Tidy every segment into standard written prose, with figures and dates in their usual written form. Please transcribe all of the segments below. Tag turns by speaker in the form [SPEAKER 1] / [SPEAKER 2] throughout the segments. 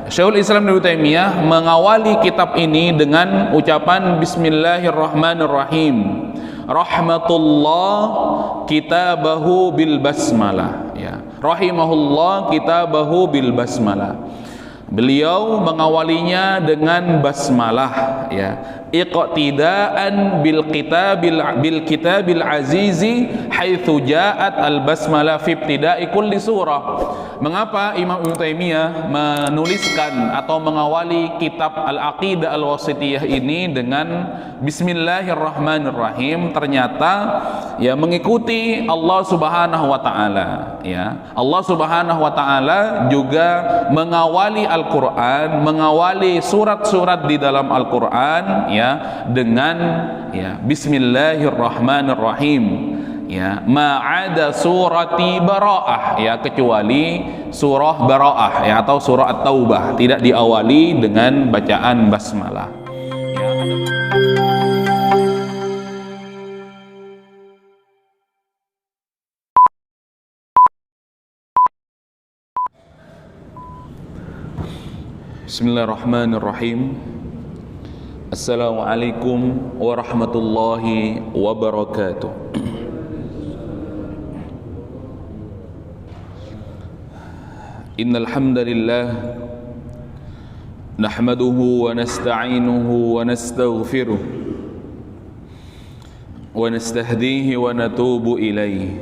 [SPEAKER 1] Syekhul Islam Ibnu Taimiyah mengawali kitab ini dengan ucapan Bismillahirrahmanirrahim. Rahmatullah kitabahu bil basmalah, ya. Rahimahullah kitabahu bil basmalah. Beliau mengawalinya dengan basmalah, ya. Iqtidaan bil kitabil azizi haitsu ja'at al basmalah fi ibtida'i kulli surah. Mengapa Imam Ibnu Taimiyah menuliskan atau mengawali kitab Al-Aqidah Al-Wasithiyah ini dengan Bismillahirrahmanirrahim? Ternyata ya mengikuti Allah Subhanahu wa taala, ya. Allah Subhanahu wa taala juga mengawali Al-Qur'an, mengawali surat-surat di dalam Al-Qur'an, ya, dengan ya Bismillahirrahmanirrahim. Ya, ma'ada surati Bara'ah, ya, kecuali surah Bara'ah, ya, atau surah At-Taubah tidak diawali dengan bacaan basmalah. Ya, Bismillahirrahmanirrahim. Assalamualaikum warahmatullahi wabarakatuh. Innal hamdalillah nahmaduhu wa nasta'inuhu wa nastaghfiruh wa nastahdihi wa natubu ilayhi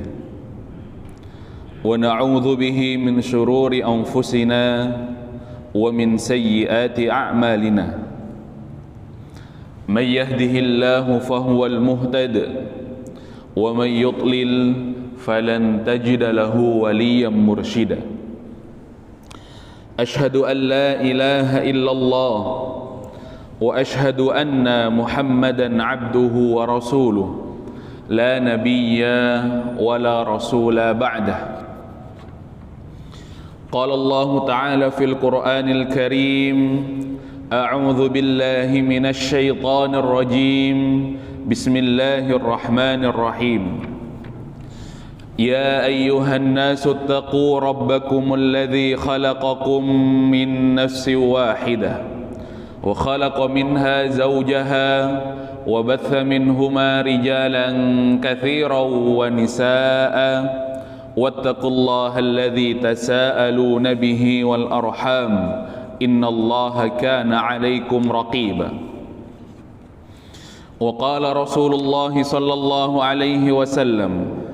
[SPEAKER 1] wa na'udzu bihi min shururi anfusina wa min sayyiati a'malina. Man yahdihillahu fahuwal muhtad wa man yudlil falan tajida lahu waliyyan mursyida. أشهد أن لا إله إلا الله وأشهد أن محمدا عبده ورسوله لا نبي ولا رسول بعده. قال الله تعالى في القرآن الكريم أعوذ بالله من الشيطان الرجيم بسم الله الرحمن الرحيم. يا أيها الناس اتقوا ربكم الذي خلقكم من نفس واحدة وخلق منها زوجها وبث منهما رجالا كثيرا ونساء واتقوا الله الذي تساءلون به والأرحام إن الله كان عليكم رقيبا. وقال رسول الله صلى الله عليه وسلم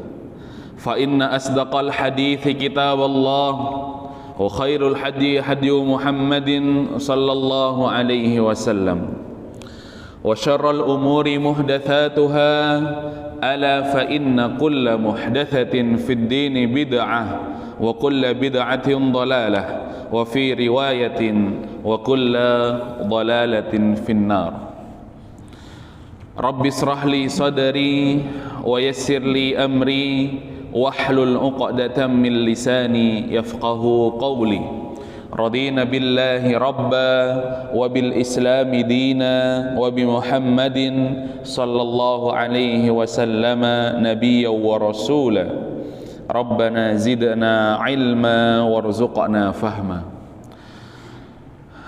[SPEAKER 1] فإن أصدق الحديث كتاب الله وخير الحديث هدي محمد صلى الله عليه وسلم وشر الأمور محدثاتها ألا فإن كل محدثة في الدين بدعة وكل بدعة ضلالة وفي رواية وكل ضلالة في النار. رب اشرح لي صدري ويسر لي أمري wahlul 'uqdatam min lisani yafqahu qawli. Radina billahi rabba wa bil islami dina wa bi Muhammadin sallallahu alaihi wasallama nabiyyan wa rasula. Rabbana zidna ilma warzuqna fahma.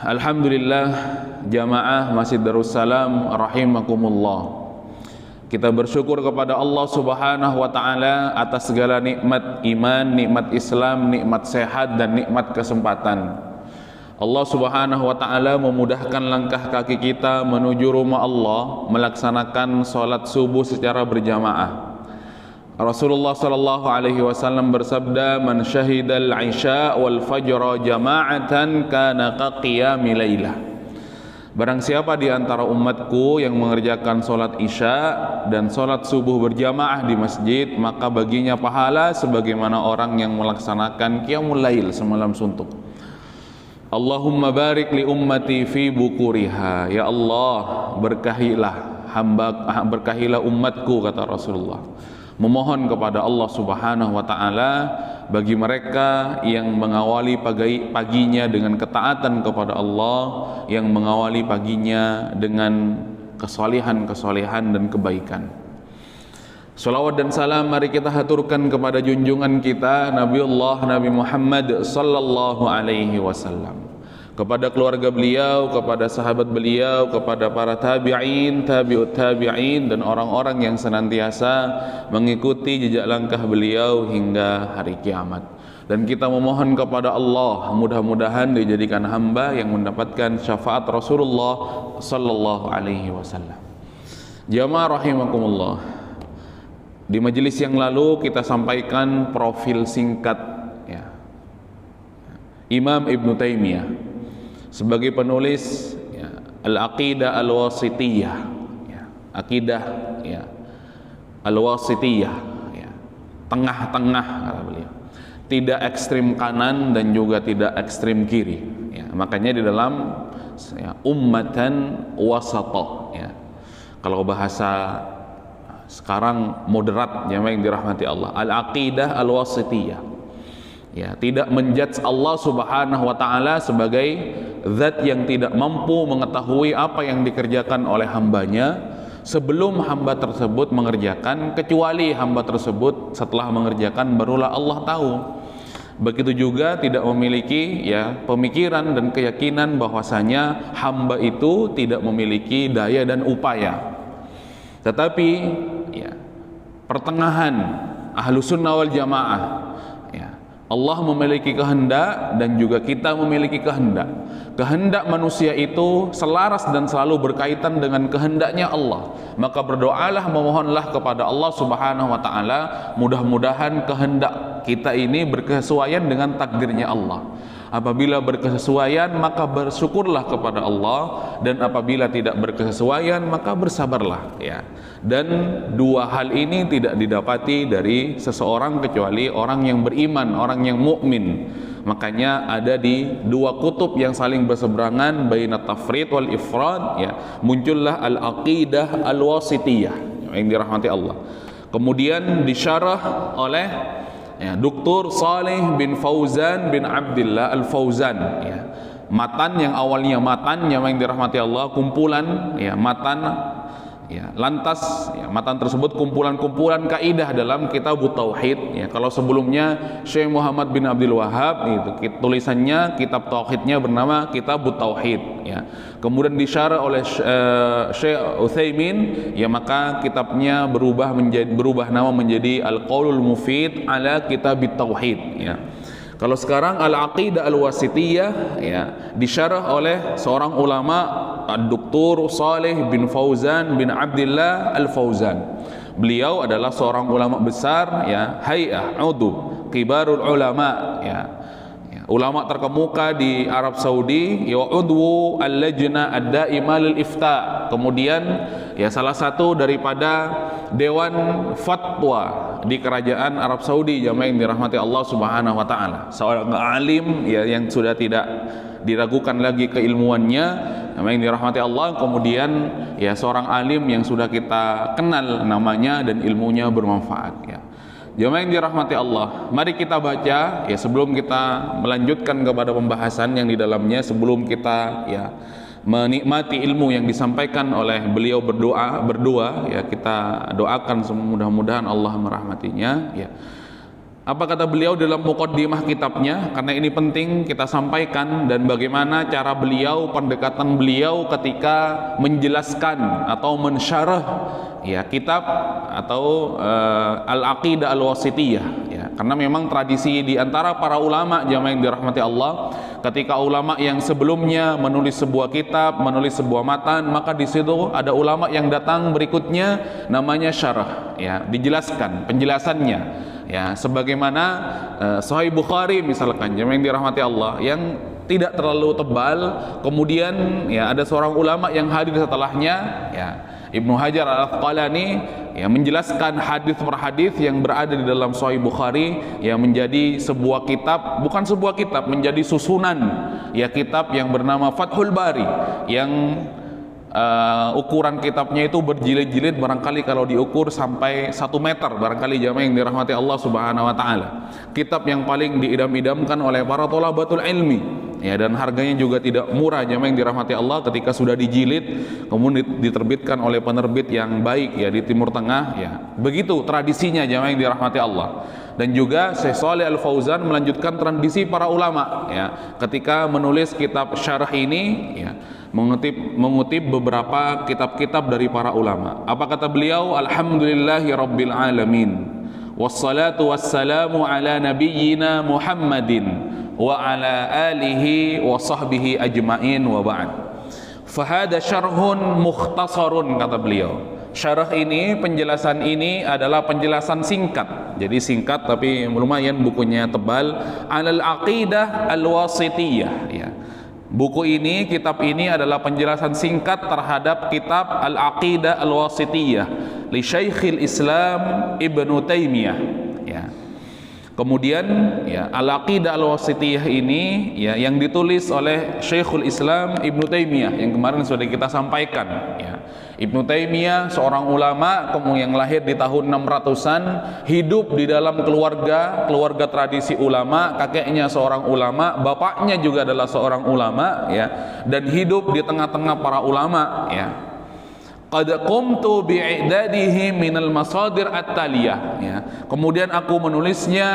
[SPEAKER 1] Alhamdulillah, jamaah Masjid Darussalam rahimakumullah. Kita bersyukur kepada Allah Subhanahu wa taala atas segala nikmat iman, nikmat Islam, nikmat sehat dan nikmat kesempatan. Allah Subhanahu wa taala memudahkan langkah kaki kita menuju rumah Allah, melaksanakan salat subuh secara berjamaah. Rasulullah sallallahu alaihi wasallam bersabda, "Man syahidal 'isya wal fajra jama'atan kana ka qiyamil lailah." Barang siapa di antara umatku yang mengerjakan sholat isya dan sholat subuh berjamaah di masjid, maka baginya pahala sebagaimana orang yang melaksanakan qiyamul lail semalam suntuk. Allahumma barik li ummati fi bukuriha. Ya Allah, berkahilah umatku, kata Rasulullah. Memohon kepada Allah Subhanahu wa taala bagi mereka yang mengawali paginya dengan ketaatan kepada Allah, yang mengawali paginya dengan kesalehan dan kebaikan. Salawat dan salam mari kita haturkan kepada junjungan kita Nabi Muhammad sallallahu alaihi wasallam. kepada keluarga beliau, kepada sahabat beliau, kepada para tabi'in, tabi'ut tabi'in, dan orang-orang yang senantiasa mengikuti jejak langkah beliau hingga hari kiamat. Dan kita memohon kepada Allah, mudah-mudahan dijadikan hamba yang mendapatkan syafaat Rasulullah sallallahu alaihi wasallam. Jamaah rahimakumullah, di majelis yang lalu kita sampaikan profil singkat ya, Imam Ibn Taimiyah sebagai penulis ya, Al-Aqidah Al-Wasitiyah ya, Aqidah ya, Al-Wasitiyah ya, tengah-tengah kata beliau, tidak ekstrim kanan dan juga tidak ekstrim kiri ya. Makanya di dalam ya, ummatan wasata ya, kalau bahasa sekarang moderat yang dirahmati Allah, Al-Aqidah Al-Wasitiyah ya, tidak menjudge Allah Subhanahu wa taala sebagai zat yang tidak mampu mengetahui apa yang dikerjakan oleh hambanya sebelum hamba tersebut mengerjakan, kecuali hamba tersebut setelah mengerjakan barulah Allah tahu. Begitu juga tidak memiliki ya pemikiran dan keyakinan bahwasanya hamba itu tidak memiliki daya dan upaya. Tetapi ya, pertengahan Ahlus Sunnah wal Jamaah ya, Allah memiliki kehendak dan juga kita memiliki kehendak. Kehendak manusia itu selaras dan selalu berkaitan dengan kehendaknya Allah. Maka berdoalah, memohonlah kepada Allah Subhanahu wa taala, mudah-mudahan kehendak kita ini berkesesuaian dengan takdirnya Allah. Apabila berkesesuaian maka bersyukurlah kepada Allah, dan apabila tidak berkesesuaian maka bersabarlah ya. Dan dua hal ini tidak didapati dari seseorang kecuali orang yang beriman, orang yang mukmin. Makanya ada di dua kutub yang saling berseberangan, baina tafrid wal ifrad ya, muncullah al-aqidah al-wasitiyah yang dirahmati Allah. Kemudian disyarah oleh ya, Dr. Saleh bin Fauzan bin Abdullah Al-Fauzan ya. Matan yang awalnya matan yang dirahmati Allah, kumpulan ya matan ya, lantas ya, matan tersebut kumpulan-kumpulan kaidah dalam kitab tauhid ya. Kalau sebelumnya Syekh Muhammad bin Abdul Wahhab itu tulisannya kitab tauhidnya bernama Kitab Tauhid ya. Kemudian disyarah oleh Syekh Utsaimin ya, maka kitabnya berubah nama menjadi Al-Qaulul Mufid ala Kitab Tauhid ya. Kalau sekarang Al-Aqidah Al-Wasitiyah ya, disyarah oleh seorang ulama, Dr. Saleh bin Fauzan bin Abdullah Al-Fauzan. Beliau adalah seorang ulama besar ya, Hay'ah Udu Kibarul Ulama ya, ulama terkemuka di Arab Saudi ya, udwu al-lajna ad-daimah lil ifta. Kemudian ya, salah satu daripada dewan fatwa di kerajaan Arab Saudi, jamaah yang dirahmati Allah Subhanahu wa taala. Seorang alim ya, yang sudah tidak diragukan lagi keilmuannya, jamaah yang dirahmati Allah. Kemudian ya, seorang alim yang sudah kita kenal namanya dan ilmunya bermanfaat ya. Jamaah yang dirahmati Allah, mari kita baca ya, sebelum kita melanjutkan kepada pembahasan yang di dalamnya, sebelum kita ya menikmati ilmu yang disampaikan oleh beliau berdua ya, kita doakan mudah-mudahan Allah merahmatinya ya. Apa kata beliau dalam muqaddimah kitabnya, karena ini penting kita sampaikan, dan bagaimana cara beliau, pendekatan beliau ketika menjelaskan atau mensyarah ya kitab atau Al-Aqidah Al-Wasitiyah ya. Karena memang tradisi di antara para ulama, jamaah yang dirahmati Allah, ketika ulama yang sebelumnya menulis sebuah kitab, menulis sebuah matan, maka di situ ada ulama yang datang berikutnya namanya syarah ya, dijelaskan penjelasannya ya, sebagaimana Sahih Bukhari misalkan, jemaah yang dirahmati Allah, yang tidak terlalu tebal, kemudian ya ada seorang ulama yang hadir setelahnya ya, Ibnu Hajar Al-Asqalani ya, menjelaskan hadis per hadis yang berada di dalam Sahih Bukhari ya, menjadi sebuah kitab, bukan sebuah kitab, menjadi susunan ya, kitab yang bernama Fathul Bari, yang ukuran kitabnya itu berjilid-jilid, barangkali kalau diukur sampai 1 meter, barangkali jamaah yang dirahmati Allah Subhanahu wa taala. Kitab yang paling diidam-idamkan oleh para thalabatul ilmi ya, dan harganya juga tidak murah, jamaah yang dirahmati Allah, ketika sudah dijilid kemudian diterbitkan oleh penerbit yang baik ya di Timur Tengah ya. Begitu tradisinya, jamaah yang dirahmati Allah. Dan juga Syekh Shalih Al Fauzan melanjutkan tradisi para ulama ya, ketika menulis kitab syarah ini ya, mengutip beberapa kitab-kitab dari para ulama. Apa kata beliau? Alhamdulillahi rabbil alamin, wassalatu wassalamu ala nabiyyina Muhammadin wa ala alihi wa sahbihi ajma'in wa ba'd. Fahada syarhun mukhtasarun, kata beliau. Syarah ini, penjelasan ini adalah penjelasan singkat. Jadi singkat tapi lumayan, bukunya tebal. Alal aqidah al-wasitiyah ya. Buku ini, kitab ini adalah penjelasan singkat terhadap kitab Al-Aqidah Al-Wasitiyah li Syekhul Islam Ibnu Taimiyah ya. Kemudian ya, Al-Aqidah Al-Wasitiyah ini ya, yang ditulis oleh Syekhul Islam Ibnu Taimiyah yang kemarin sudah kita sampaikan ya. Ibnu Taimiyah seorang ulama yang lahir di tahun 600-an, hidup di dalam keluarga tradisi ulama, kakeknya seorang ulama, bapaknya juga adalah seorang ulama ya, dan hidup di tengah-tengah para ulama ya. Qad qumtu bi'idadihi minal masadir at-taliyah ya. Kemudian aku menulisnya,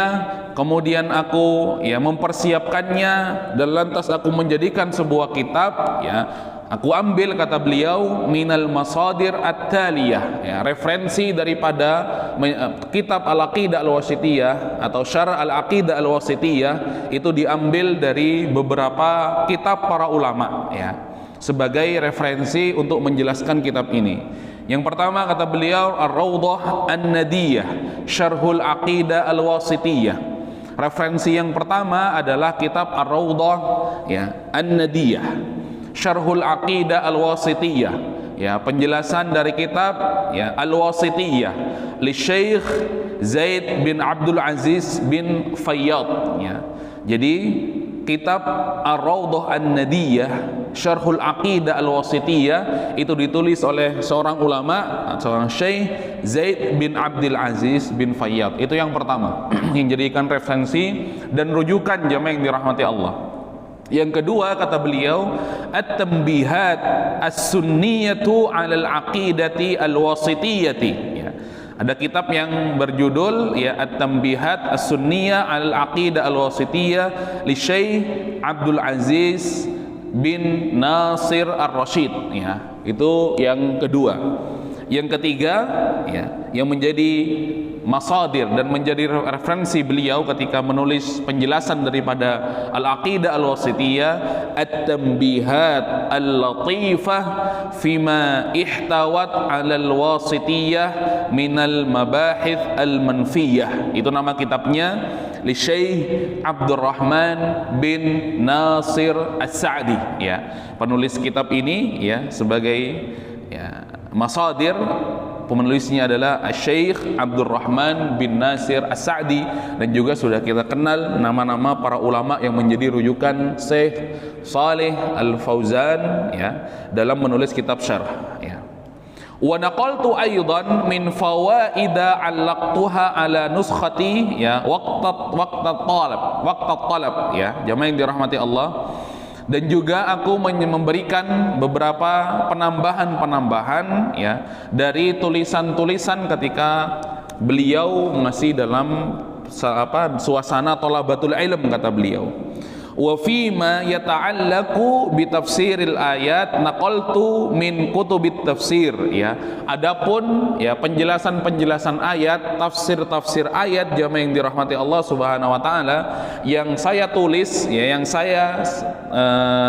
[SPEAKER 1] kemudian aku ya mempersiapkannya, dan lantas aku menjadikan sebuah kitab ya. Aku ambil, kata beliau, minal masadir at-taliyah ya, referensi daripada kitab Al-Aqidah Al-Wasitiyah atau Syarah Al-Aqidah Al-Wasitiyah itu diambil dari beberapa kitab para ulama ya, sebagai referensi untuk menjelaskan kitab ini. Yang pertama, kata beliau, Ar-Rawdah An-Nadiyah Syarhul Aqidah Al-Wasitiyah. Referensi yang pertama adalah kitab Ar-Rawdah ya, An-Nadiyah Syarhul Aqidah Al-Wasitiyah ya, penjelasan dari kitab ya Al-Wasitiyah li Syekh Zaid bin Abdul Aziz bin Fayyad ya. Jadi kitab Ar-Rawdah An-Nadiyah Syarhul Aqidah Al-Wasitiyah itu ditulis oleh seorang ulama, seorang Syekh Zaid bin Abdul Aziz bin Fayyad. Itu yang pertama yang jadikan referensi dan rujukan jamaah yang dirahmati Allah. Yang kedua, kata beliau, At-Tanbihat As-Sunniyatu 'alal Aqidati Al-Wasitiyati ya. Ada kitab yang berjudul ya At-Tanbihat As-Sunniyah 'alal Aqidah Al-Wasitiyah li Syekh Abdul Aziz bin Nasir Ar-Rasyid ya. Itu yang kedua. Yang ketiga ya, yang menjadi masadir dan menjadi referensi beliau ketika menulis penjelasan daripada Al-Aqidah Al-Wasitiyah, At-Tanbihat Al-Latifah Fima Ihtawat Alal Wasitiyah Minal Mabahith Al-Manfiyah. Itu nama kitabnya, li Syekh Abdurrahman bin Nasir As-Sa'di ya. Penulis kitab ini ya, sebagai ya masadir, penulisnya adalah Syekh Abdurrahman bin Nasir As-Sa'di, dan juga sudah kita kenal nama-nama para ulama yang menjadi rujukan Syekh Shalih Al Fauzan ya, dalam menulis kitab syarah ya. Wa naqaltu aidan min fawaida 'allaqtuha ala nuskhati ya waqtat talab ya, jamaah yang dirahmati Allah. Dan juga aku memberikan beberapa penambahan ya dari tulisan-tulisan ketika beliau masih dalam suasana thalabatul ilm, kata beliau. Wa fi ma yata'allaqu bi tafsiril ayat naqaltu min kutubit tafsir ya. Adapun ya penjelasan-penjelasan ayat, tafsir-tafsir ayat jamaah yang dirahmati Allah Subhanahu wa taala, yang saya tulis ya, yang saya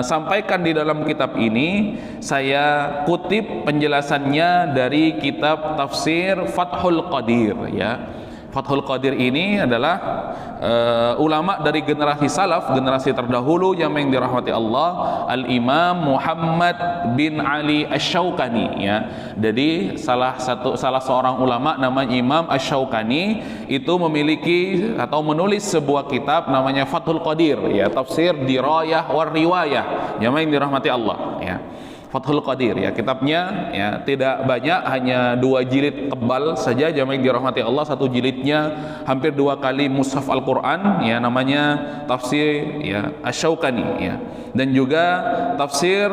[SPEAKER 1] sampaikan di dalam kitab ini, saya kutip penjelasannya dari kitab tafsir Fathul Qadir ya. Fathul Qadir ini adalah ulama dari generasi salaf, generasi terdahulu yang dirahmati Allah, Al-Imam Muhammad bin Ali Asy-Syaukani ya. Jadi salah seorang ulama namanya Imam Asy-Syaukani itu memiliki atau menulis sebuah kitab namanya Fathul Qadir ya, tafsir dirayah war riwayah, yang dirahmati Allah ya. Fathul Qadir ya, kitabnya ya tidak banyak, hanya 2 jilid tebal saja jamaah yang dirahmati Allah. Satu jilidnya hampir 2 kali mushaf Al-Qur'an ya, namanya tafsir ya Asy-Syaukani ya. Dan juga tafsir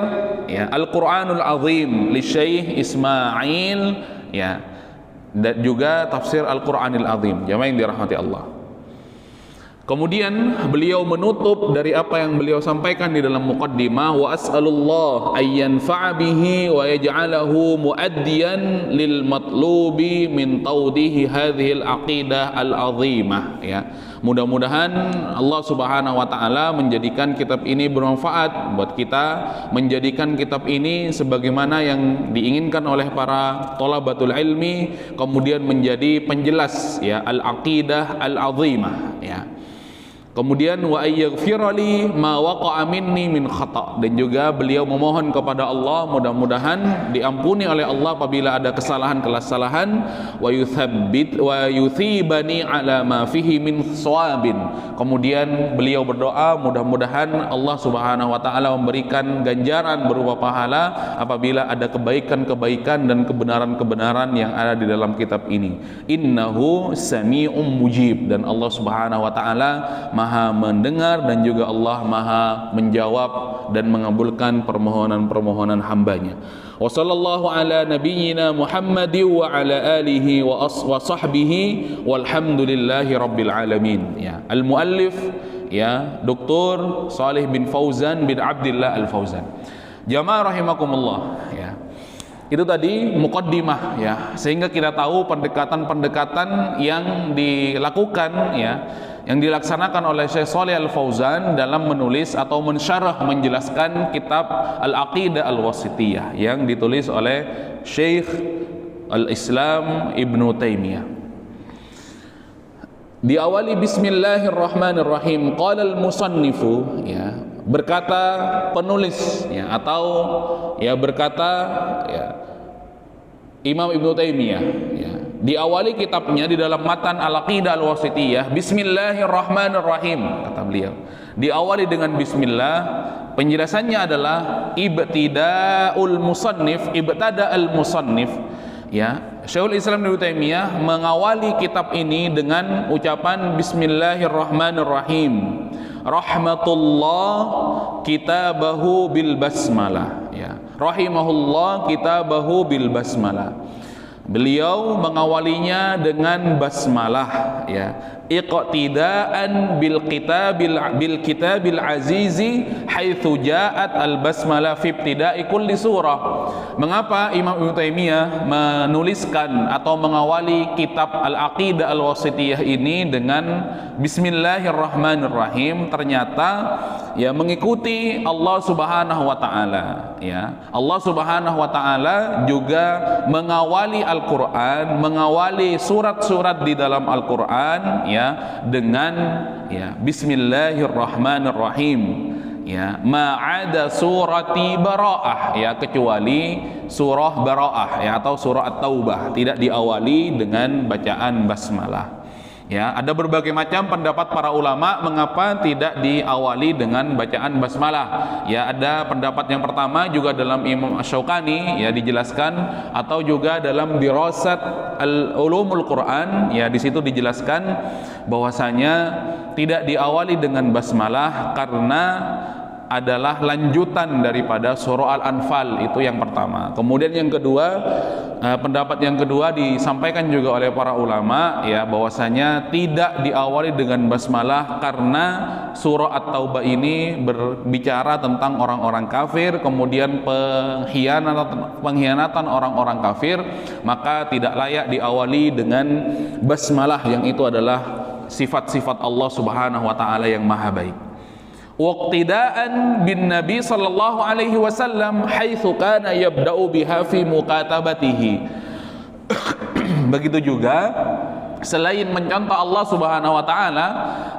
[SPEAKER 1] ya Al-Qur'anul Azim li Syekh Ismail ya, dan juga tafsir Al-Qur'anil Azim jamaah yang dirahmati Allah. Kemudian beliau menutup dari apa yang beliau sampaikan di dalam muqaddimah, wa as'alullah ayyanfa'a bihi wa yaj'alahu muaddiyan lil matlubi min tawdihi hadhil aqidah al-azimah, ya. Mudah-mudahan Allah Subhanahu wa taala menjadikan kitab ini bermanfaat buat kita, menjadikan kitab ini sebagaimana yang diinginkan oleh para thalabatul ilmi, kemudian menjadi penjelas, ya, al-aqidah al-azimah, ya. Kemudian wa ayyaghfirali ma waqa'a minni min khata', dan juga beliau memohon kepada Allah mudah-mudahan diampuni oleh Allah apabila ada kesalahan-kesalahan, wa yuthabbit wa yuthibani ala ma fihi min shawabin. Kemudian beliau berdoa mudah-mudahan Allah Subhanahu wa taala memberikan ganjaran berupa pahala apabila ada kebaikan-kebaikan dan kebenaran-kebenaran yang ada di dalam kitab ini. Innahu sami'um mujib, dan Allah Subhanahu wa taala Maha mendengar dan juga Allah Maha menjawab dan mengabulkan permohonan-permohonan hambanya. Wa sallallahu ala nabiyyina Muhammadi wa ala alihi wa sahbihi walhamdulillahi rabbil alamin. Ya, al-muallif, ya, Dr. Salih bin Fauzan bin Abdullah Al-Fauzan. Jamaah rahimakumullah, ya. Itu tadi muqaddimah, ya, sehingga kita tahu pendekatan-pendekatan yang dilakukan, ya, yang dilaksanakan oleh Syekh Shalih Al-Fauzan dalam menulis atau mensyarah menjelaskan kitab Al-Aqidah Al-Wasithiyah yang ditulis oleh Syekh Al-Islam Ibnu Taimiyah. Diawali bismillahirrahmanirrahim. Qala al-musannifu, ya, berkata penulis, ya, atau, ya, berkata, ya, Imam Ibnu Taimiyah, ya, diawali kitabnya di dalam matan Al-Aqidah Al-Wasithiyah, bismillahirrahmanirrahim, kata beliau. Diawali dengan bismillah. Penjelasannya adalah ibtida'ul musannif, ibtada'al musannif, ya. Syekhul Islam Ibnu Taimiyah mengawali kitab ini dengan ucapan bismillahirrahmanirrahim. Rahmatullah kitabahu bil basmalah, ya. Rahimahullah kitabahu bil basmalah. Beliau mengawalinya dengan basmalah, ya, iqtidaan bil kitabil azizi haitsu ja'at al basmalah fi ibtida'i kulli surah. Mengapa Imam Ibnu Taimiyah menuliskan atau mengawali kitab Al-Aqidah Al-Wasithiyah ini dengan bismillahirrahmanirrahim? Ternyata, ya, mengikuti Allah Subhanahu wa taala, ya. Allah Subhanahu wa taala juga mengawali Al-Qur'an, mengawali surat-surat di dalam Al-Qur'an, ya, dengan, ya, bismillahirrahmanirrahim, ya, ma'ada surati Bara'ah, ya, kecuali surah Bara'ah, ya, atau surah At-Taubah tidak diawali dengan bacaan basmalah. Ya, ada berbagai macam pendapat para ulama mengapa tidak diawali dengan bacaan basmalah. Ya, ada pendapat yang pertama juga dalam Imam Asy-Syaukani, ya, dijelaskan, atau juga dalam Dirasat Al-Ulumul Quran, ya, di situ dijelaskan bahwasanya tidak diawali dengan basmalah karena adalah lanjutan daripada surah Al-Anfal, itu yang pertama. Kemudian yang kedua, pendapat yang kedua disampaikan juga oleh para ulama, ya, bahwasanya tidak diawali dengan basmalah karena surah At-Taubah ini berbicara tentang orang-orang kafir, kemudian pengkhianatan orang-orang kafir, maka tidak layak diawali dengan basmalah, yang itu adalah sifat-sifat Allah Subhanahu wa taala yang maha baik. Waqtidaan bin Nabi sallallahu alaihi wasallam haitsu kana yabda'u biha fi mukatabatihi. Begitu juga selain mencontoh Allah Subhanahu wa taala,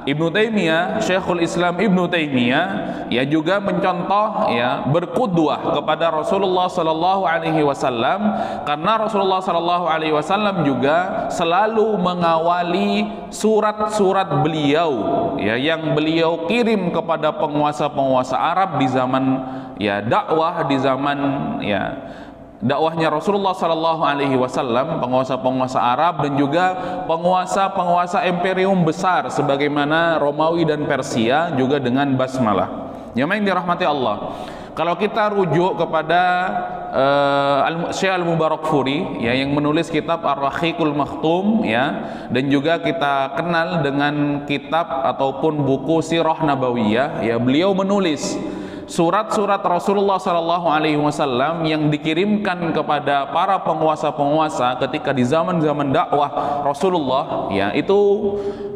[SPEAKER 1] Ibnu Taimiyah, Syekhul Islam Ibnu Taimiyah, ya, juga mencontoh, ya, berqudwah kepada Rasulullah sallallahu alaihi wasallam, karena Rasulullah sallallahu alaihi wasallam juga selalu mengawali surat-surat beliau, ya, yang beliau kirim kepada penguasa-penguasa Arab di zaman, ya, dakwah, di zaman, ya, dakwahnya Rasulullah sallallahu alaihi wasallam, penguasa-penguasa Arab dan juga penguasa-penguasa imperium besar sebagaimana Romawi dan Persia, juga dengan basmalah. Yang dirahmati Allah, Kalau kita rujuk kepada Syekh Al-Mubarakfuri ya, yang menulis kitab Ar-Rahiqul Makhtum ya, dan juga kita kenal dengan kitab ataupun buku Sirah Nabawiyah ya, beliau menulis surat-surat Rasulullah SAW yang dikirimkan kepada para penguasa-penguasa ketika di zaman-zaman dakwah Rasulullah ya, itu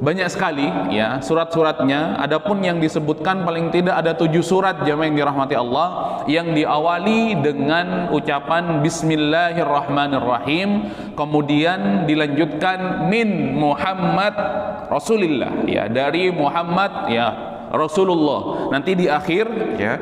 [SPEAKER 1] banyak sekali ya surat-suratnya. Adapun yang disebutkan paling tidak ada 7 surat jamaah yang dirahmati Allah, yang diawali dengan ucapan Bismillahirrahmanirrahim, kemudian dilanjutkan min Muhammad Rasulillah ya, dari Muhammad ya Rasulullah. Nanti di akhir ya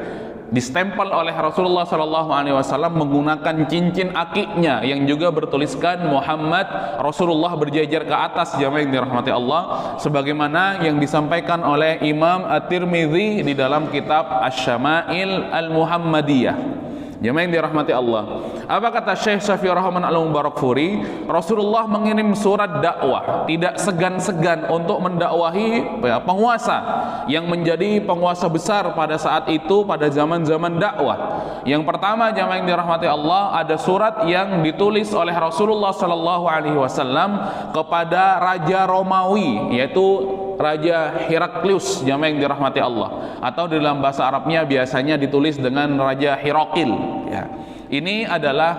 [SPEAKER 1] distempel oleh Rasulullah SAW menggunakan cincin akiknya yang juga bertuliskan Muhammad Rasulullah berjajar ke atas jamaah yang dirahmati Allah, sebagaimana yang disampaikan oleh Imam At-Tirmidzi di dalam kitab Asy-Syama'il Al-Muhammadiyah. Jamaah yang dirahmati Allah, apa kata Syekh Syafiur Rahman Al-Mubarakfuri? Rasulullah mengirim surat dakwah, tidak segan-segan untuk mendakwahi penguasa yang menjadi penguasa besar pada saat itu, pada zaman-zaman dakwah. Yang pertama jamaah yang dirahmati Allah, ada surat yang ditulis oleh Rasulullah SAW kepada Raja Romawi, yaitu Raja Heraklius jamaah yang dirahmati Allah, atau dalam bahasa Arabnya biasanya ditulis dengan Raja Herakil ya. Ini adalah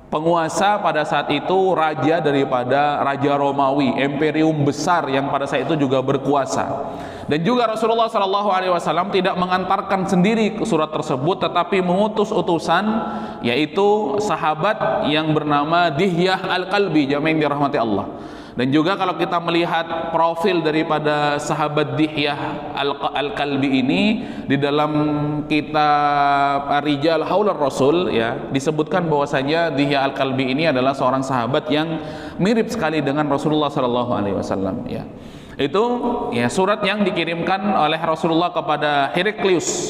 [SPEAKER 1] penguasa pada saat itu, raja daripada Raja Romawi, imperium besar yang pada saat itu juga berkuasa. Dan juga Rasulullah SAW tidak mengantarkan sendiri surat tersebut, tetapi mengutus utusan, yaitu sahabat yang bernama Dihyah Al-Kalbi jamaah yang dirahmati Allah. Dan juga kalau kita melihat profil daripada sahabat Dihyah Al-Kalbi ini di dalam kitab Rijal Haular Rasul ya, disebutkan bahwasanya Dihyah Al-Kalbi ini adalah seorang sahabat yang mirip sekali dengan Rasulullah SAW ya. Itu ya surat yang dikirimkan oleh Rasulullah kepada Heraklius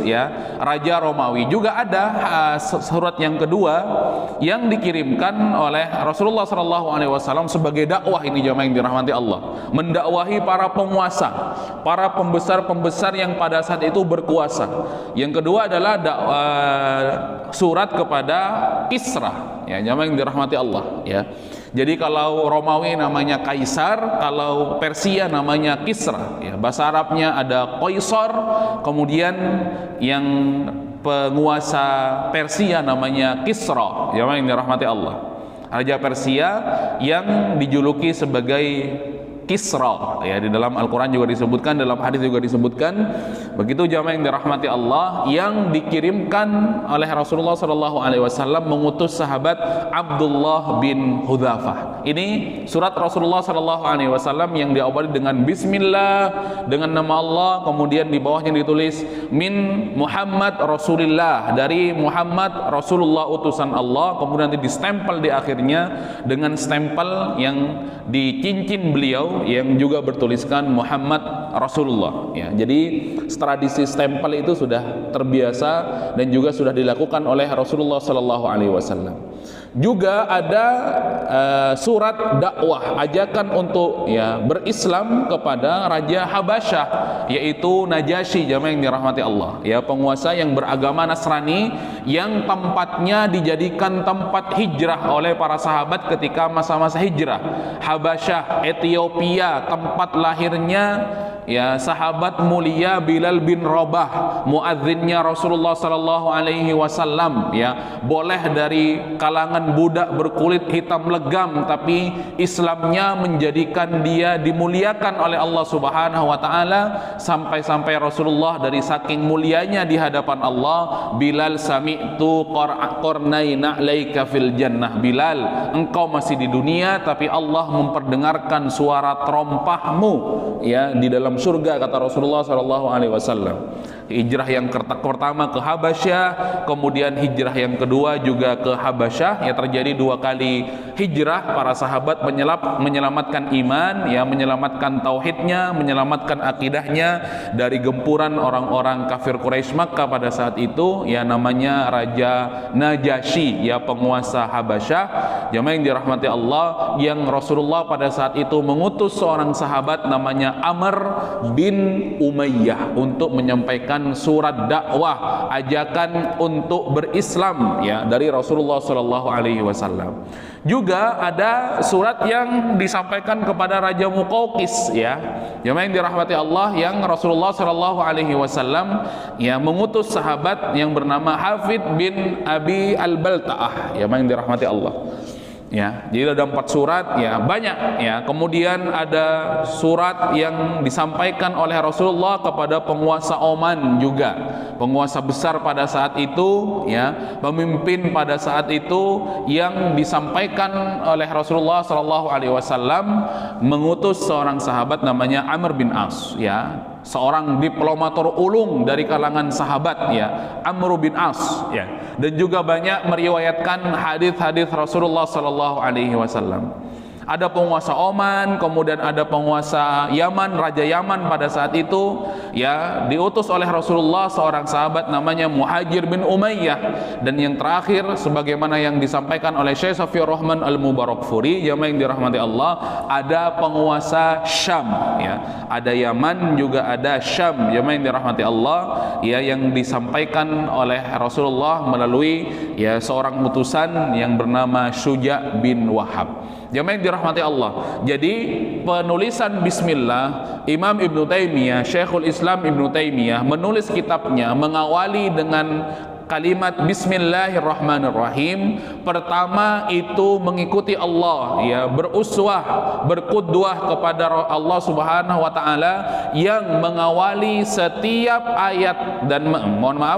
[SPEAKER 1] ya, Raja Romawi. Juga ada surat yang kedua yang dikirimkan oleh Rasulullah SAW sebagai dakwah, ini jamaah yang dirahmati Allah, mendakwahi para penguasa, para pembesar-pembesar yang pada saat itu berkuasa. Yang kedua adalah surat kepada Kisra ya, jamaah yang dirahmati Allah ya. Jadi kalau Romawi namanya Kaisar, kalau Persia namanya Kisra ya. Bahasa Arabnya ada Qaisar, kemudian yang penguasa Persia namanya Kisra, yang dirahmati Allah. Raja Persia yang dijuluki sebagai Kisra ya, di dalam Al-Quran juga disebutkan, dalam hadis juga disebutkan. Begitu jamaah yang dirahmati Allah, yang dikirimkan oleh Rasulullah SAW mengutus sahabat Abdullah bin Hudzafah. Ini surat Rasulullah SAW yang diawali dengan Bismillah, dengan nama Allah, kemudian di bawahnya ditulis min Muhammad Rasulillah, dari Muhammad Rasulullah utusan Allah, kemudian nanti distempel di akhirnya dengan stempel yang dicincin beliau yang juga bertuliskan Muhammad Rasulullah ya. Jadi tradisi stempel itu sudah terbiasa dan juga sudah dilakukan oleh Rasulullah SAW. Juga ada surat dakwah, ajakan untuk ya berislam kepada Raja Habasyah, yaitu Najasyi jamaah yang dirahmati Allah ya, penguasa yang beragama Nasrani yang tempatnya dijadikan tempat hijrah oleh para sahabat ketika masa-masa hijrah. Habasyah, Ethiopia, tempat lahirnya ya sahabat mulia Bilal bin Rabah, muadzinnya Rasulullah SAW ya, boleh dari kalangan budak berkulit hitam legam, tapi Islamnya menjadikan dia dimuliakan oleh Allah Subhanahu wa taala, sampai-sampai Rasulullah dari saking mulianya di hadapan Allah, Bilal sami'tu qarnaina laika fil jannah, Bilal engkau masih di dunia tapi Allah memperdengarkan suara terompahmu ya di dalam surga, kata Rasulullah SAW. Hijrah yang pertama ke Habasyah, kemudian hijrah yang kedua juga ke Habasyah. Ya, terjadi 2 kali hijrah. Para sahabat menyelamatkan iman, ya, menyelamatkan tauhidnya, menyelamatkan akidahnya dari gempuran orang-orang kafir Quraisy Makkah pada saat itu, ya, namanya Raja Najasyi, ya, penguasa Habasyah. Jamaah yang dirahmati Allah, yang Rasulullah pada saat itu mengutus seorang sahabat namanya Amr bin Umayyah untuk menyampaikan surat dakwah, ajakan untuk berislam, ya, dari Rasulullah sallallahu alaihi wasallam. Juga ada surat yang disampaikan kepada Raja Muqawqis, ya. Jemaah yang dirahmati Allah, yang Rasulullah sallallahu alaihi wasallam, ya, mengutus sahabat yang bernama Hafid bin Abi Al-Balta'ah, ya, yang dirahmati Allah. Ya, jadi ada 4 surat, ya, banyak, ya. Kemudian ada surat yang disampaikan oleh Rasulullah kepada penguasa Oman juga, penguasa besar pada saat itu, ya, pemimpin pada saat itu, yang disampaikan oleh Rasulullah sallallahu alaihi wasallam mengutus seorang sahabat namanya Amr bin As, ya, seorang diplomator ulung dari kalangan sahabat, ya, Amr bin As, ya. Dan juga banyak meriwayatkan hadis-hadis Rasulullah sallallahu alaihi wasallam. Ada penguasa Oman, kemudian ada penguasa Yaman, Raja Yaman pada saat itu, ya, diutus oleh Rasulullah seorang sahabat namanya Muhajir bin Umayyah. Dan yang terakhir, sebagaimana yang disampaikan oleh Syekh Safiur Rahman Al-Mubarakfuri, jamaah yang dirahmati Allah, ada penguasa Syam, ya, ada Yaman juga ada Syam, jamaah yang dirahmati Allah, ya, yang disampaikan oleh Rasulullah melalui, ya, seorang utusan yang bernama Syuja bin Wahab. Jamaah yang dirahmati Allah. Jadi penulisan bismillah, Imam Ibnu Taimiyah, Syekhul Islam Ibnu Taimiyah menulis kitabnya mengawali dengan kalimat Bismillahirrahmanirrahim. Pertama itu mengikuti Allah, ya, beruswah, berqudwah kepada Allah Subhanahu wa taala yang mengawali setiap ayat dan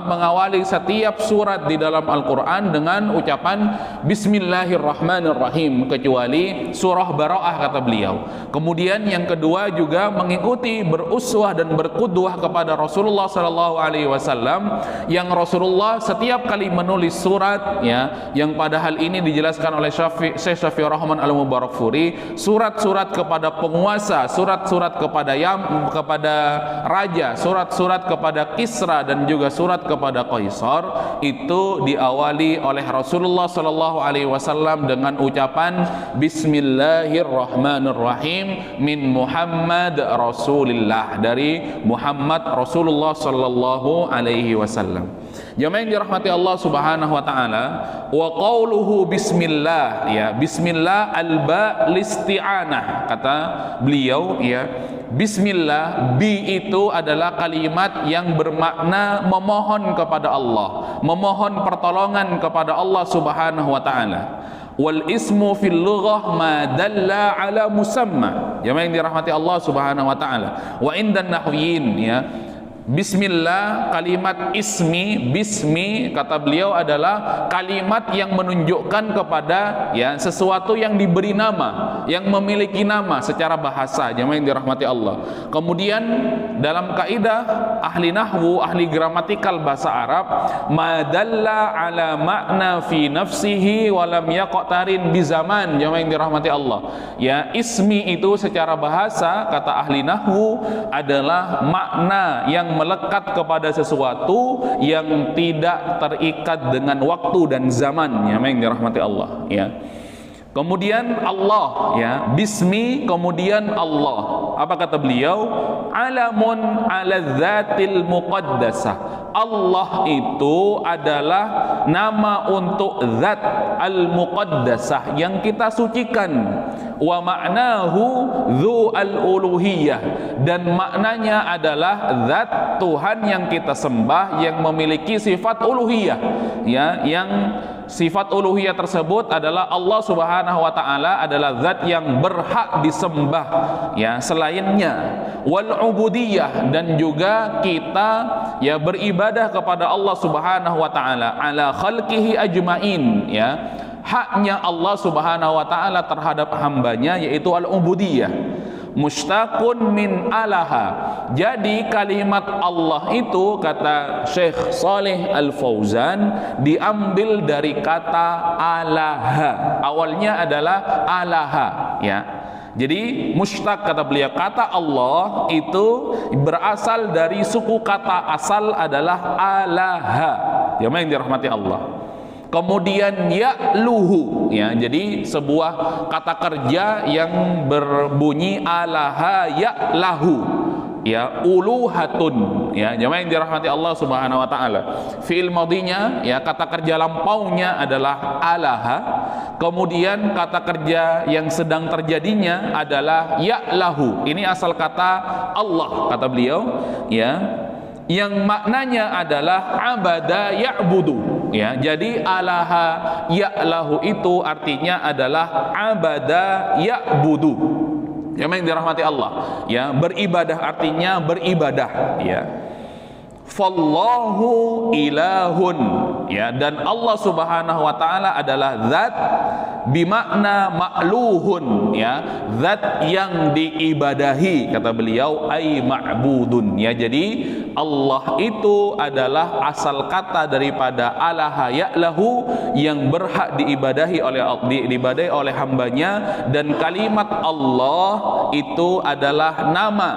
[SPEAKER 1] mengawali setiap surat di dalam Al-Qur'an dengan ucapan Bismillahirrahmanirrahim, kecuali surah Bara'ah, kata beliau. Kemudian yang kedua juga mengikuti, beruswah dan berqudwah kepada Rasulullah sallallahu alaihi wasallam, yang Rasulullah setiap kali menulis surat, ya, yang pada hal ini dijelaskan oleh Syekh Safiur Rahman Al-Mubarakfuri, surat-surat kepada penguasa, surat-surat kepada raja, surat-surat kepada Kisra dan juga surat kepada Qaisar, itu diawali oleh Rasulullah sallallahu alaihi wasallam dengan ucapan Bismillahirrahmanirrahim min Muhammad Rasulillah, dari Muhammad Rasulullah sallallahu alaihi wasallam. Jamaah yang dirahmati Allah Subhanahu wa taala, wa qauluhu bismillah, ya, bismillah alba listi'anah, kata beliau, ya, bismillah, bi itu adalah kalimat yang bermakna memohon kepada Allah, memohon pertolongan kepada Allah Subhanahu wa taala. Wal ismu fil lughah ma dalla ala musamma. Jamaah yang dirahmati Allah Subhanahu wa taala. Wa indan nahwiyin, ya, bismillah, kalimat ismi, bismi, kata beliau, adalah kalimat yang menunjukkan kepada, ya, sesuatu yang diberi nama, yang memiliki nama secara bahasa. Jemaah yang dirahmati Allah. Kemudian dalam kaidah ahli nahwu, ahli gramatikal bahasa Arab, madalla ala makna fi nafsihi wa lam yaqtarin bi zaman. Jemaah yang dirahmati Allah, ya, ismi itu secara bahasa, kata ahli nahwu, adalah makna yang melekat kepada sesuatu yang tidak terikat dengan waktu dan zaman, ya, yang dirahmati Allah, ya. Kemudian Allah, ya, bismi, kemudian Allah. Apa kata beliau? Alamun ala dzatil muqaddasah. Allah itu adalah nama untuk zat al-muqaddasah yang kita sucikan. Wa ma'nahu dzu al-uluhiyah, dan maknanya adalah zat Tuhan yang kita sembah yang memiliki sifat uluhiyah, ya, yang sifat uluhiyah tersebut adalah Allah Subhanahu wa taala adalah zat yang berhak disembah, ya, selainnya. Wal ubudiyah, dan juga kita, ya, beribadah kepada Allah Subhanahu wa taala ala khalqihi ajmain, ya, haknya Allah Subhanahu wa taala terhadap hambanya, yaitu al ubudiyah. Mushtaqun min alaha. Jadi kalimat Allah itu, kata Syekh Shalih Al-Fauzan, diambil dari kata alaha. Awalnya adalah alaha, ya. Jadi mushtaq, kata beliau, kata Allah itu berasal dari suku kata asal adalah alaha. Jamaah yang dirahmati Allah. Kemudian ya'luhu, ya. Jadi sebuah kata kerja yang berbunyi alaha ya'lahu, ya, uluhatun, ya. Jamaah yang dirahmati Allah Subhanahu wa taala. Fi'il madhinya, ya, kata kerja lampaunya adalah alaha. Kemudian kata kerja yang sedang terjadinya adalah ya'lahu. Ini asal kata Allah, kata beliau, ya, yang maknanya adalah abada ya'budu, ya. Jadi alaha ya'lahu itu artinya adalah abada ya'budu. Yang dirahmati Allah, ya, beribadah artinya beribadah, ya. Fallahu ilahun, ya, dan Allah Subhanahu wa taala adalah zat bimakna ma'luhun, ya, zat yang diibadahi, kata beliau, ai ma'budun, ya. Jadi Allah itu adalah asal kata daripada alaha ya'lahu, yang berhak diibadahi oleh hambanya, dan kalimat Allah itu adalah nama,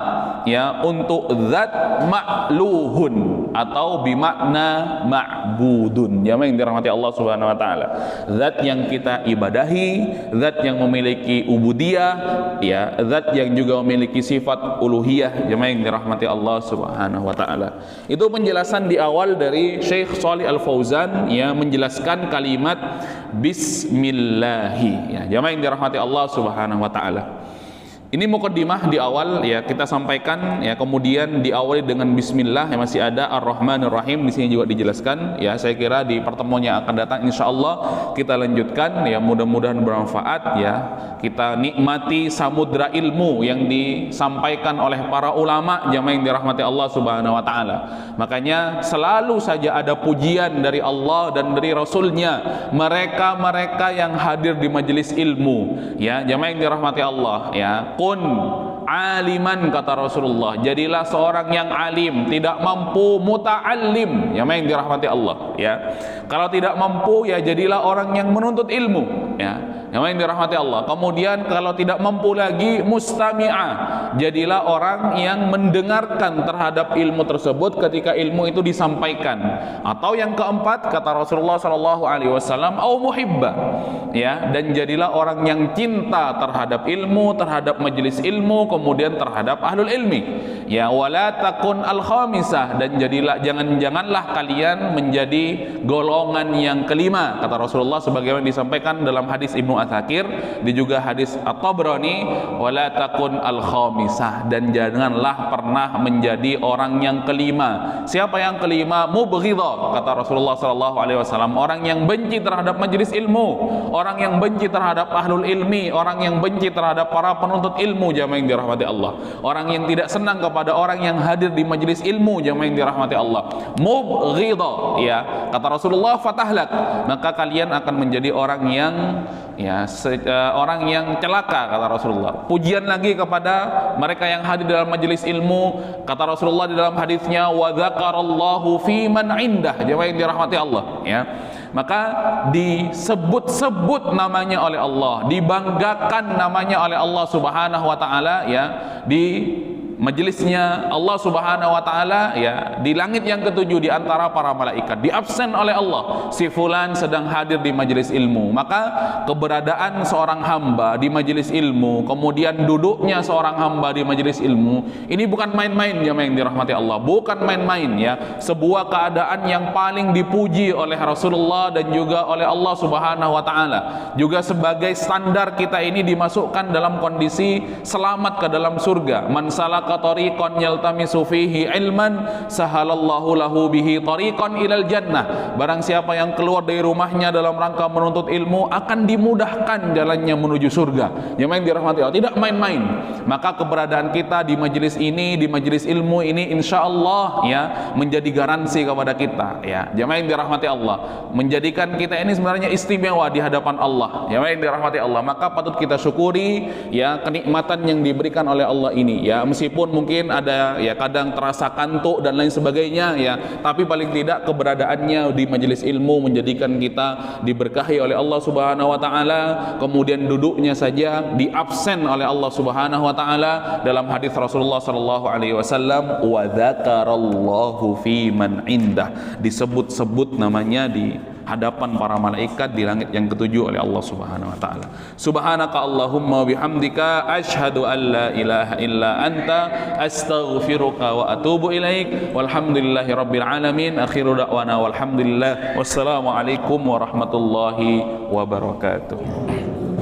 [SPEAKER 1] ya, untuk zat ma'luhun atau bimakna ma'budun. Jamaah yang dirahmati Allah Subhanahu wa taala, zat yang kita ibadahi, zat yang memiliki ubudiyah, ya, zat yang juga memiliki sifat uluhiyah. Jamaah yang dirahmati Allah Subhanahu wa taala. Itu penjelasan di awal dari Syekh Shalih Al-Fauzan, ya, menjelaskan kalimat bismillahi, ya. Jamaah yang dirahmati Allah Subhanahu wa taala. Ini mukaddimah di awal, ya, kita sampaikan, ya, kemudian diawali dengan bismillah, yang masih ada ar-Rahmanir Rahim di sini juga dijelaskan, ya. Saya kira di pertemuan yang akan datang insyaallah kita lanjutkan, ya, mudah-mudahan bermanfaat, ya. Kita nikmati samudra ilmu yang disampaikan oleh para ulama, jamaah yang dirahmati Allah Subhanahu wa taala. Makanya selalu saja ada pujian dari Allah dan dari Rasulnya mereka-mereka yang hadir di majelis ilmu, ya, jamaah yang dirahmati Allah, ya. Kun aliman, kata Rasulullah, jadilah seorang yang alim, tidak mampu muta'allim, ya, yang dirahmati Allah, ya. Kalau tidak mampu, ya, jadilah orang yang menuntut ilmu, ya, yang dirahmati Allah. Kemudian kalau tidak mampu lagi, mustami'ah, jadilah orang yang mendengarkan terhadap ilmu tersebut ketika ilmu itu disampaikan. Atau yang keempat, kata Rasulullah SAW, au muhibba, ya, dan jadilah orang yang cinta terhadap ilmu, terhadap majelis ilmu, kemudian terhadap ahlul ilmi, ya. Wala takun al-khamisah, dan janganlah kalian menjadi golongan yang kelima, kata Rasulullah sebagaimana disampaikan dalam hadis Ibnu Atsakir, di juga hadis At-Tabrani, wala takun al-khamisah, dan janganlah pernah menjadi orang yang kelima. Siapa yang kelima? Mubghidha, kata Rasulullah SAW, orang yang benci terhadap majelis ilmu, orang yang benci terhadap ahlul ilmi, orang yang benci terhadap para penuntut ilmu, jamaah yang dirahmati Allah, orang yang tidak senang kepada orang yang hadir di majelis ilmu, jamaah yang dirahmati Allah. Mubghidha, ya, kata Rasulullah, fatahlak, maka kalian akan menjadi orang yang, ya, orang yang celaka, kata Rasulullah. Pujian lagi kepada mereka yang hadir dalam majelis ilmu, kata Rasulullah di dalam hadisnya, wa dzakarallahu fi man indah, jamaah yang dirahmati Allah, ya. Maka disebut-sebut namanya oleh Allah, dibanggakan namanya oleh Allah Subhanahu wa taala, ya, di majelisnya Allah Subhanahu wa taala, ya, di langit yang ketujuh di antara para malaikat, diabsen oleh Allah, si fulan sedang hadir di majelis ilmu. Maka keberadaan seorang hamba di majelis ilmu, kemudian duduknya seorang hamba di majelis ilmu, ini bukan main-main, ya, yang dirahmati Allah, bukan main-main, ya. Sebuah keadaan yang paling dipuji oleh Rasulullah dan juga oleh Allah Subhanahu wa taala. Juga sebagai standar kita ini dimasukkan dalam kondisi selamat ke dalam surga. Man salaka salaka tariqan yaltamisu fihi ilman sahalallahu lahu bihi tariqan ilal jannah. Barang siapa yang keluar dari rumahnya dalam rangka menuntut ilmu, akan dimudahkan jalannya menuju surga. Yang dirahmati Allah, tidak main-main. Maka keberadaan kita di majelis ini, di majelis ilmu ini, insyaallah ya menjadi garansi kepada kita ya. Jemaah yang dirahmati Allah, menjadikan kita ini sebenarnya istimewa di hadapan Allah. Jemaah yang dirahmati Allah, maka patut kita syukuri ya kenikmatan yang diberikan oleh Allah ini ya, meskipun mungkin ada ya kadang terasa kantuk dan lain sebagainya ya, tapi paling tidak keberadaannya di majelis ilmu menjadikan kita diberkahi oleh Allah Subhanahu wa taala. Kemudian duduknya saja diabsen oleh Allah Subhanahu wa taala dalam hadis Rasulullah sallallahu alaihi wasallam, wa dzakarallahu fi man indah, disebut-sebut namanya di hadapan para malaikat di langit yang ketujuh oleh Allah Subhanahu wa taala. Subhanaka Allahumma bihamdika asyhadu an la ilaha illa anta astaghfiruka wa atubu ilaik. Walhamdulillahi rabbil alamin. Akhiru da'wana walhamdulillah. Wassalamu alaikum warahmatullahi wabarakatuh.